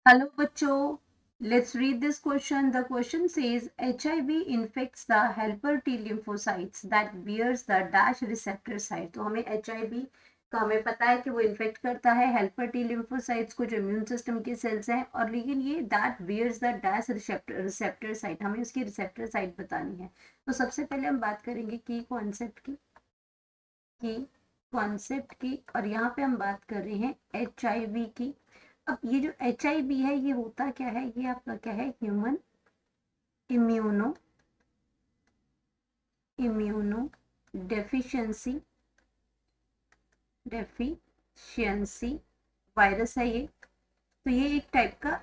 Hello, bachcho. Let's read this question. The question says HIV infects the helper T lymphocytes that bears the dash receptor site. तो हमें HIV का हमें पता है कि वो इन्फेक्ट करता है हेल्पर टी लिम्फोसाइट्स को जो इम्यून सिस्टम के सेल्स हैं, और लेकिन ये that bears the dash receptor site, हमें उसकी रिसेप्टर साइट बतानी है। तो सबसे पहले हम बात करेंगे की कॉन्सेप्ट की, और यहाँ पे हम बात कर रहे हैं HIV की। अब ये जो HIV है ये होता क्या है, ये आपका क्या है, human immuno immuno deficiency virus है ये। तो ये एक टाइप का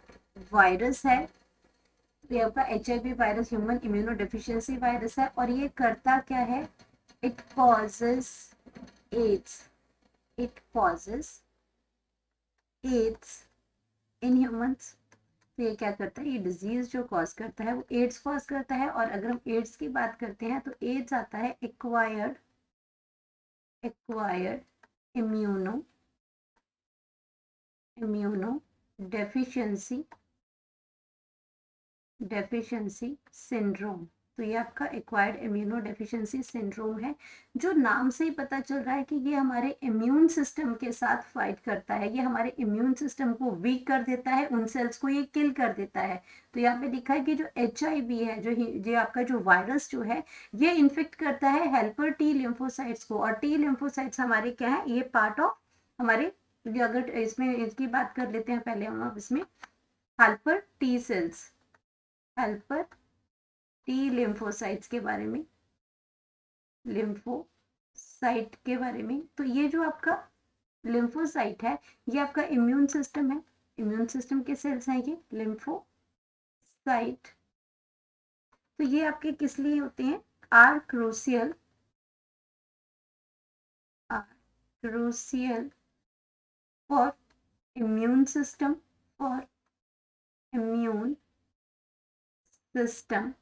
वायरस है। तो ये आपका HIV virus human immunodeficiency virus है, और ये करता क्या है, it causes AIDS it causes AIDS in humans. तो ये क्या करता है, ये डिजीज जो कॉज करता है वो एड्स कॉज करता है। और अगर हम एड्स की बात करते हैं तो एड्स आता है acquired immuno immuno deficiency syndrome. तो ये आपका एक्वायर्ड इम्यूनो डेफिशिएंसी सिंड्रोम है, जो नाम से ही पता चल रहा है कि ये हमारे इम्यून सिस्टम के साथ फाइट करता है। ये हमारे इम्यून सिस्टम को वीक कर देता है, उन सेल्स को ये किल कर देता है। तो यहाँ पे लिखा है कि जो HIV है, जो आपका जो वायरस जो है, ये इन्फेक्ट करता है हेल्पर टी लिम्फोसाइट्स को। और टी लिम्फोसाइट्स हमारे क्या है, ये पार्ट ऑफ हमारे, अगर इसमें इसकी बात कर लेते हैं पहले हम, अब इसमें helper T cells, helper T lymphocytes के बारे में, लिम्फोसाइट के बारे में। तो ये जो आपका लिम्फोसाइट है ये आपका इम्यून सिस्टम है, इम्यून सिस्टम के सेल्स हैं ये लिम्फोसाइट। तो ये आपके किस लिए होते हैं, are crucial for immune system, for immune system.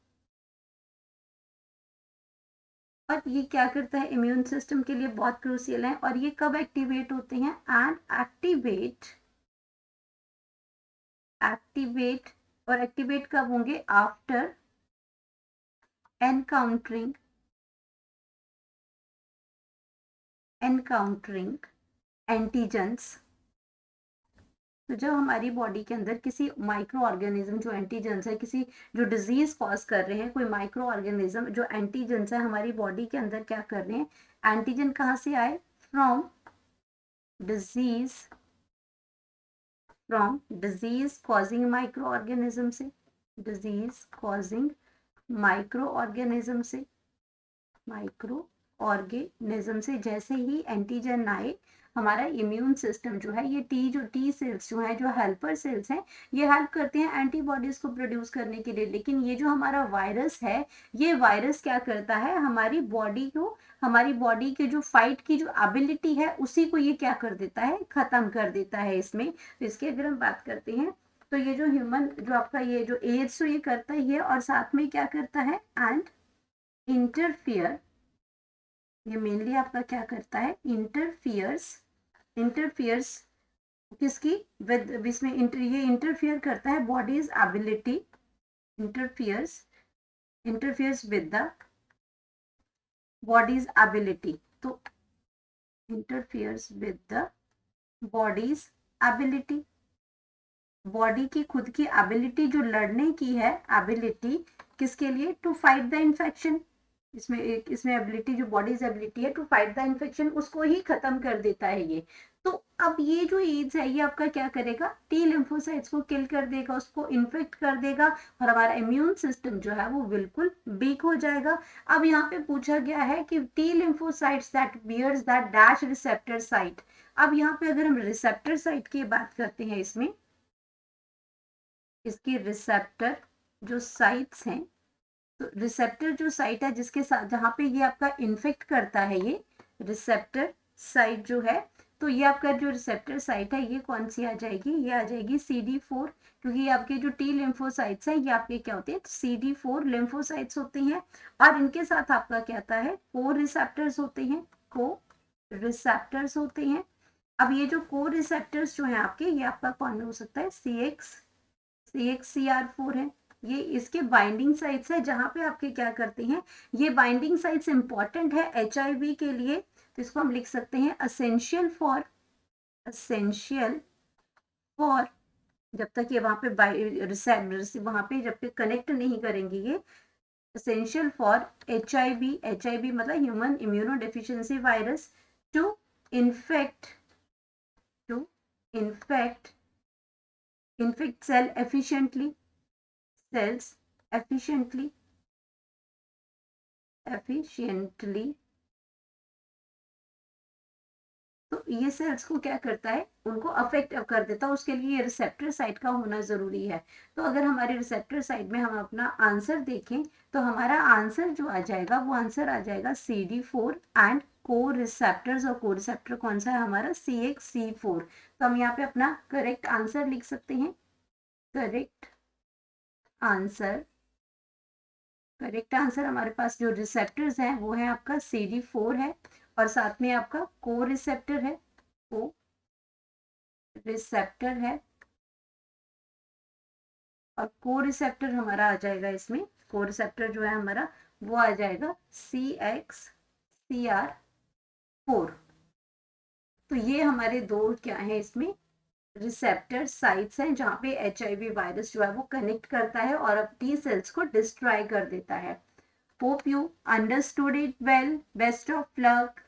और ये क्या करता है, इम्यून सिस्टम के लिए बहुत क्रूसियल है। और ये कब एक्टिवेट होते हैं, एंड एक्टिवेट और एक्टिवेट कब होंगे, आफ्टर एनकाउंटरिंग एंटीजेंस। तो जब हमारी बॉडी के अंदर किसी माइक्रो ऑर्गेनिज्म जो एंटीजेंस है, किसी जो डिजीज कॉज कर रहे हैं, कोई माइक्रो ऑर्गेनिज्म जो एंटीजेंस है हमारी बॉडी के अंदर क्या कर रहे हैं, एंटीजन कहाँ से आए, from disease disease causing micro organism से, डिजीज कॉजिंग माइक्रो ऑर्गेनिज्म से, माइक्रो ऑर्गेनिज्म से जैसे ही एंटीजन आए, हमारा इम्यून सिस्टम जो है, ये टी सेल्स जो है, जो हेल्पर सेल्स हैं, ये हेल्प करते हैं एंटीबॉडीज को प्रोड्यूस करने के लिए। लेकिन ये जो हमारा वायरस है, ये वायरस क्या करता है, हमारी बॉडी के जो फाइट की जो एबिलिटी है उसी को ये क्या कर देता है, खत्म कर देता है इसमें। तो इसकी अगर हम बात करते हैं तो ये जो ह्यूमन जो आपका ये जो एड्स तो ये करता ही है, और साथ में क्या करता है, एंड इंटरफियर, ये मेनली आपका क्या करता है, इंटरफियर्स किसकी, विद इसमें ये इंटरफियर करता है body's ability, interferes interferes with the body's ability. तो interferes with the body's ability, body की खुद की एबिलिटी जो लड़ने की है, एबिलिटी किसके लिए, टू फाइट द इन्फेक्शन। इसमें एबिलिटी जो बॉडीज एबिलिटी है टू फाइट द इन्फेक्शन, उसको ही खत्म कर देता है ये। तो अब ये जो एड्स है ये आपका क्या करेगा, टी लिम्फोसाइट्स को किल कर देगा, उसको इन्फेक्ट कर देगा, और हमारा इम्यून सिस्टम जो है वो बिल्कुल वीक हो जाएगा। अब यहाँ पे पूछा गया है कि T lymphocytes that bears that dash receptor site. अब यहाँ पे अगर हम रिसेप्टर साइट की बात करते हैं, इसकी रिसेप्टर जो साइट्स हैं, तो रिसेप्टर जो साइट है जिसके साथ जहाँ पे ये आपका इन्फेक्ट करता है, ये रिसेप्टर साइट जो है, तो ये आपका जो रिसेप्टर साइट है ये कौन सी आ जाएगी, ये आ जाएगी CD4। क्योंकि ये आपके जो टी लिम्फोसाइट्स हैं ये आपके क्या होते हैं, CD4 लिम्फोसाइट्स होते हैं। और इनके साथ आपका क्या आता है, को रिसेप्टर्स होते हैं। अब ये जो को रिसेप्टर्स जो है आपके, ये आपका कौन हो सकता है, CX CXCR4 है, ये इसके बाइंडिंग साइट्स है जहां पे आपके क्या करते हैं, ये बाइंडिंग साइट्स इंपॉर्टेंट है HIV के लिए, तो इसको हम लिख सकते हैं असेंशियल फॉर जब तक ये वहां पे वहां पे जब तक कनेक्ट नहीं करेंगे ये essential for HIV मतलब human immunodeficiency virus to infect to infect cells efficiently तो ये सेल्स को क्या करता है, उनको अफेक्ट कर देता है, उसके लिए रिसेप्टर साइट का होना जरूरी है। तो अगर हमारे रिसेप्टर साइट में हम अपना आंसर देखें तो हमारा आंसर जो आ जाएगा वो आंसर आ जाएगा CD4 एंड को रिसेप्टर्स, और को रिसेप्टर कौन सा है हमारा CXC4। तो हम यहाँ पे अपना करेक्ट आंसर लिख सकते हैं। करेक्ट आंसर हमारे पास जो रिसेप्टर्स हैं वो है आपका CD4 है, और साथ में आपका को रिसेप्टर है, और को रिसेप्टर हमारा आ जाएगा इसमें, को रिसेप्टर जो है हमारा वो आ जाएगा CXCR4। तो ये हमारे दो क्या है इसमें रिसेप्टर साइट्स हैं जहाँ पे HIV वायरस जो है वो कनेक्ट करता है और अपनी सेल्स को डिस्ट्रॉय कर देता है। Hope you understood it well. Best of luck.